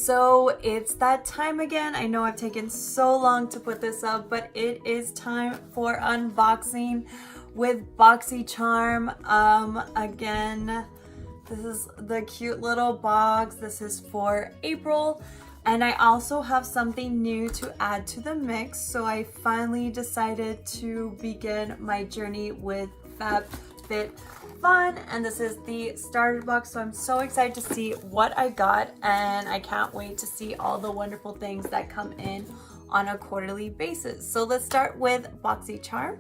So it's that time again. I know I've taken so long to put this up, but it is time for unboxing with Boxycharm. Again, this is the cute little box. This is for April. And I also have something new to add to the mix. So I finally decided to begin my journey with Fabfitfun, and this is the starter box. So I'm so excited to see what I got, and I can't wait to see all the wonderful things that come in on a quarterly basis. So let's start with Boxycharm.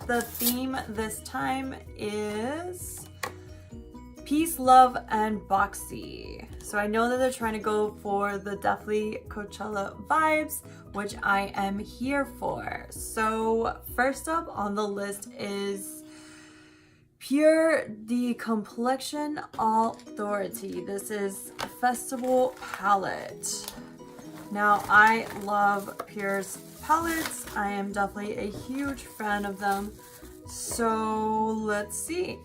The theme this time is peace, love, and boxy. So I know that they're trying to go for the definitely Coachella vibes, which I am here for. So first up on the list is Pure the Complexion Authority. This is a festival palette. Now I love Pure's palettes. I am definitely a huge fan of them. So let's see.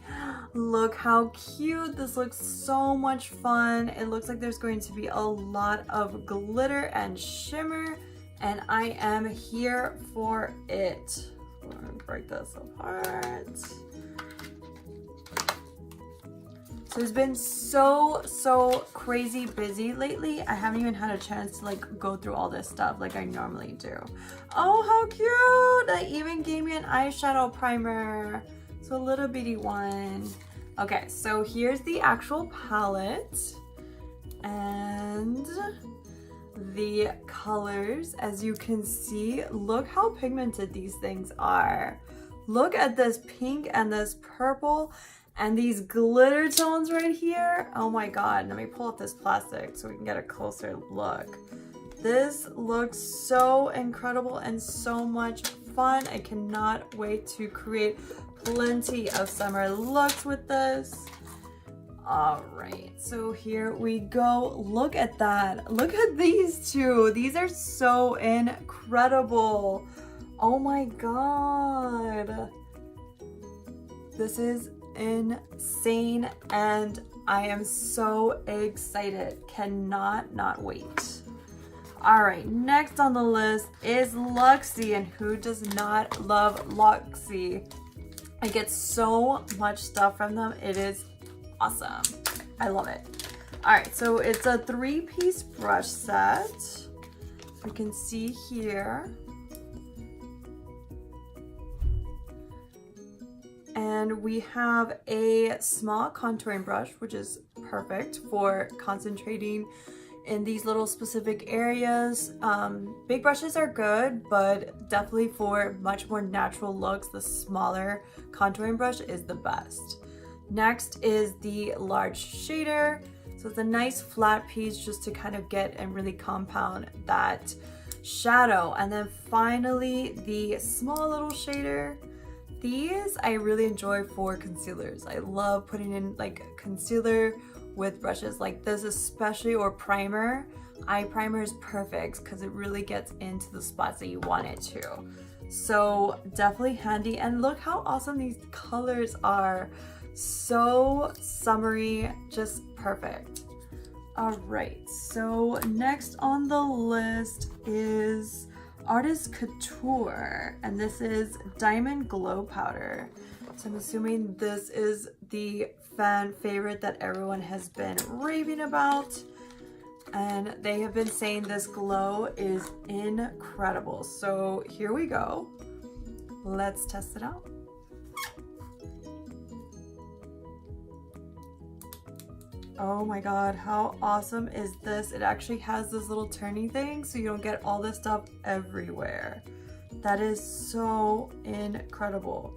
Look how cute. This looks so much fun. It looks like there's going to be a lot of glitter and shimmer, and I am here for it. I'm gonna break this apart. So it's been so crazy busy lately. I haven't even had a chance to like go through all this stuff like I normally do. Oh, how cute! They even gave me an eyeshadow primer. So a little bitty one. Okay, so here's the actual palette. And the colors, as you can see, look how pigmented these things are. Look at this pink and this purple. And these glitter tones right here, oh my god, let me pull up this plastic so we can get a closer look. This looks so incredible and so much fun. I cannot wait to create plenty of summer looks with this. All right, so here we go. Look at that. Look at these two. These are so incredible. Oh my god. This is insane, and I am so excited. Cannot not wait. All right, next on the list is Luxie, and who does not love Luxie? I get so much stuff from them. It is awesome. I love it. All right, so it's a 3-piece brush set. You can see here. And we have a small contouring brush, which is perfect for concentrating in these little specific areas. Big brushes are good, but definitely for much more natural looks, the smaller contouring brush is the best. Next is the large shader. So it's a nice flat piece just to kind of get and really compound that shadow. And then finally, the small little shader. These I really enjoy for concealers. I love putting in like concealer with brushes like this especially, or primer. Eye primer is perfect because it really gets into the spots that you want it to. So definitely handy, and look how awesome these colors are. So summery, just perfect. All right, so next on the list is Artist Couture, and this is Diamond Glow Powder. So I'm assuming this is the fan favorite that everyone has been raving about, and they have been saying this glow is incredible. So here we go. Let's test it out. Oh my god, how awesome is this? It actually has this little turny thing so you don't get all this stuff everywhere. That is so incredible.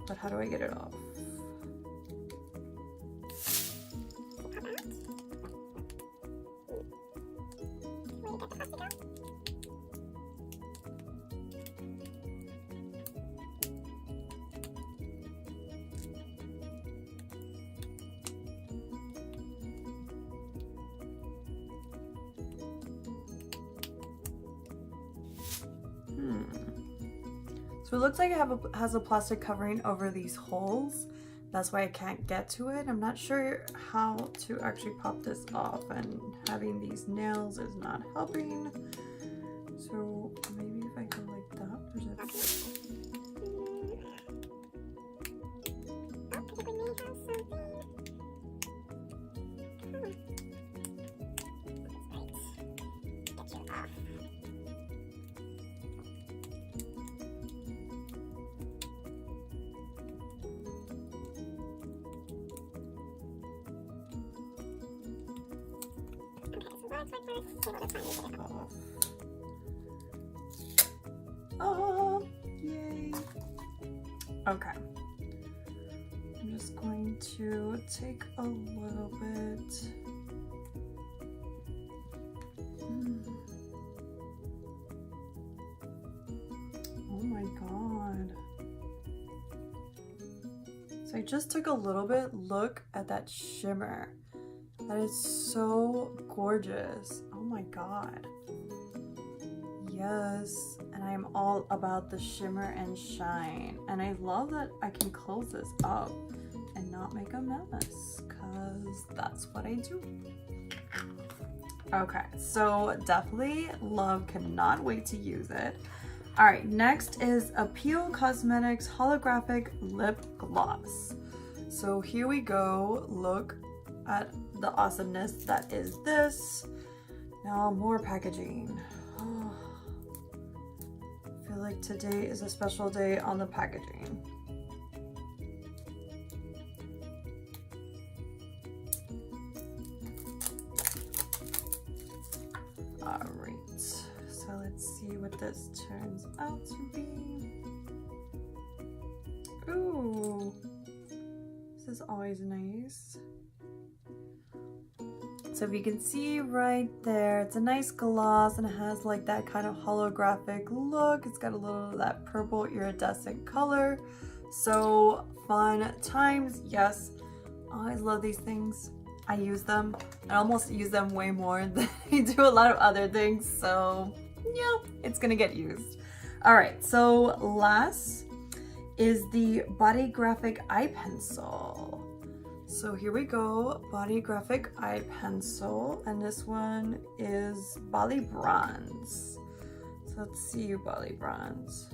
But how do I get it off? So it looks like it has a plastic covering over these holes That's why I can't get to it. I'm not sure how to actually pop this off, and having these nails is not helping. So maybe if I go like that, oh, yay. Okay. I'm just going to take a little bit. Oh my god. So I just took a little bit. Look at that shimmer. That is so gorgeous. Oh my god. Yes, and I'm all about the shimmer and shine. And I love that I can close this up and not make a mess, because that's what I do. Okay, so definitely love, cannot wait to use it. All right, next is Appeal Cosmetics Holographic Lip Gloss. So here we go. Look at the awesomeness that is this. Now more packaging. Oh, I feel like today is a special day on the packaging. All right, so let's see what this turns out to be. Ooh, this is always nice. So if you can see right there, it's a nice gloss and it has like that kind of holographic look. It's got a little of that purple iridescent color. So fun times, yes. I always love these things. I use them. I almost use them way more than I do a lot of other things. So yeah, it's gonna get used. All right, so last is the Bodyographic Eye Pencil. So here we go, Bodyographic Eye Pencil, and this one is Bali Bronze. So let's see, Bali Bronze.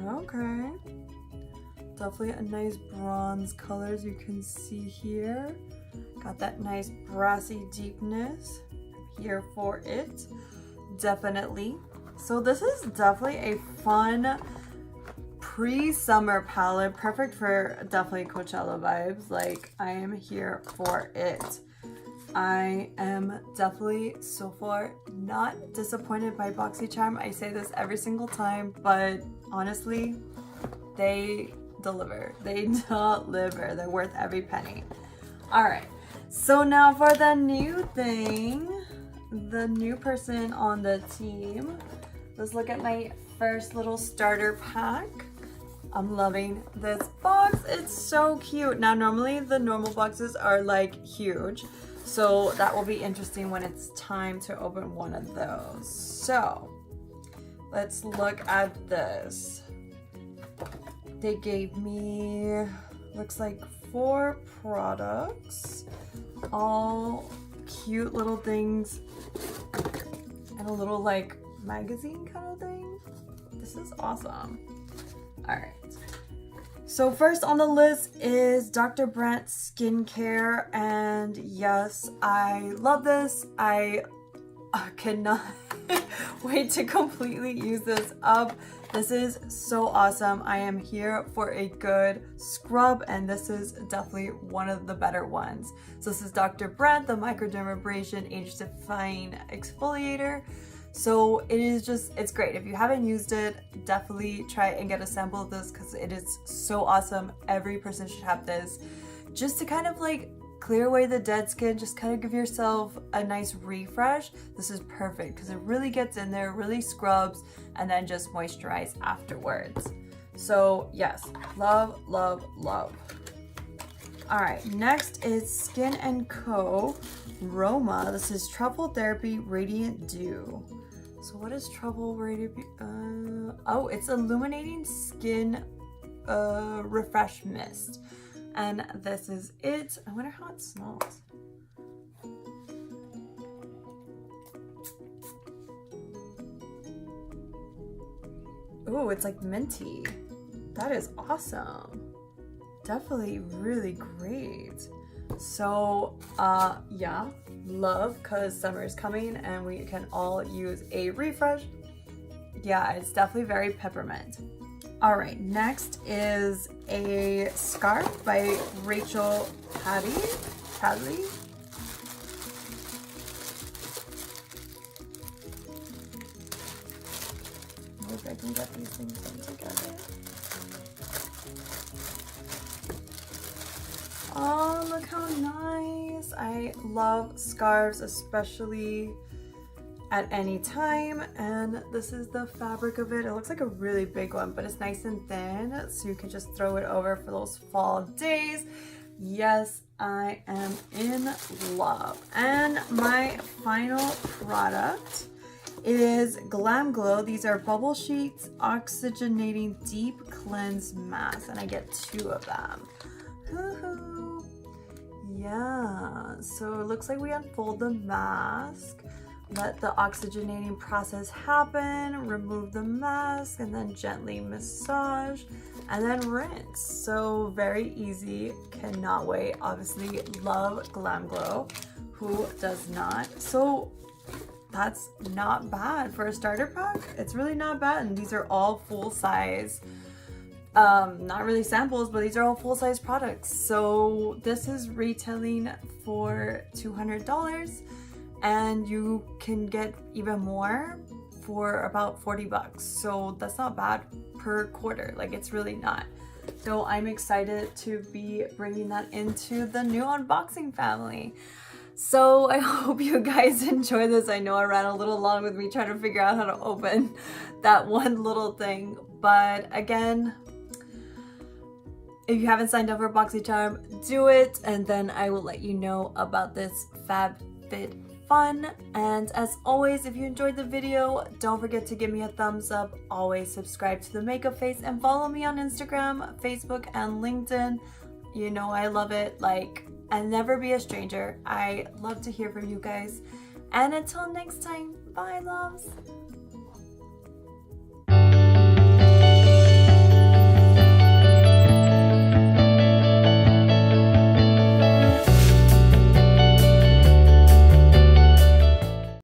Okay, definitely a nice bronze color, as you can see here. Got that nice brassy deepness. I'm here for it, definitely. So this is definitely a fun pre-summer palette, perfect for definitely Coachella vibes. Like, I am here for it. I am definitely so far not disappointed by Boxycharm. I say this every single time, but honestly, they deliver. They deliver. They're worth every penny. All right, so now for the new thing, the new person on the team. Let's look at my first little starter pack. I'm loving this box. It's so cute. Now, normally the normal boxes are like huge, so that will be interesting when it's time to open one of those. So let's look at this. They gave me, looks like 4 products, all cute little things, and a little like magazine kind of thing. This is awesome. All right, so first on the list is Dr. Bandt skincare, and yes, I love this. I cannot wait to completely use this up. This is so awesome. I am here for a good scrub, and this is definitely one of the better ones. So this is Dr. Bandt, the Microdermabrasion Age-Defying Exfoliator. So it is just, it's great. If you haven't used it, definitely try and get a sample of this, because it is so awesome. Every person should have this, just to kind of like clear away the dead skin, just kind of give yourself a nice refresh. This is perfect because it really gets in there, really scrubs, and then just moisturize afterwards. So yes, love, love, love. All right, next is Skin&Co Roma. This is Truffle Therapy Radiant Dew. So what is Truffle Radiant? Oh, it's illuminating skin Refresh Mist. And this is it. I wonder how it smells. Ooh, it's like minty. That is awesome. Definitely really great. So yeah, love, because summer is coming and we can all use a refresh. Yeah, it's definitely very peppermint. All right, next is a scarf by Rachel Padley. Hope I can get these things done together. Oh, look how nice. I love scarves, especially at any time. And this is the fabric of it. It looks like a really big one, but it's nice and thin, so you can just throw it over for those fall days. Yes, I am in love. And my final product is Glamglow. These are Bubblesheet Oxygenating Deep Cleanse Mask, and I get 2 of them. Yeah, so it looks like we unfold the mask, let the oxygenating process happen, remove the mask, and then gently massage, and then rinse. So very easy, cannot wait. Obviously love Glamglow, who does not? So that's not bad for a starter pack. It's really not bad, and these are all full size. Not really samples, but these are all full-size products. So this is retailing for $200, and you can get even more for about 40 bucks. So that's not bad per quarter. Like, it's really not. So I'm excited to be bringing that into the new unboxing family. So I hope you guys enjoy this. I know I ran a little long with me trying to figure out how to open that one little thing, but again, if you haven't signed up for Boxycharm, do it, and then I will let you know about this Fabfitfun. And as always, if you enjoyed the video, don't forget to give me a thumbs up. Always subscribe to The Makeup Face and follow me on Instagram, Facebook, and LinkedIn. You know I love it. Like, and never be a stranger. I love to hear from you guys. And until next time, bye loves.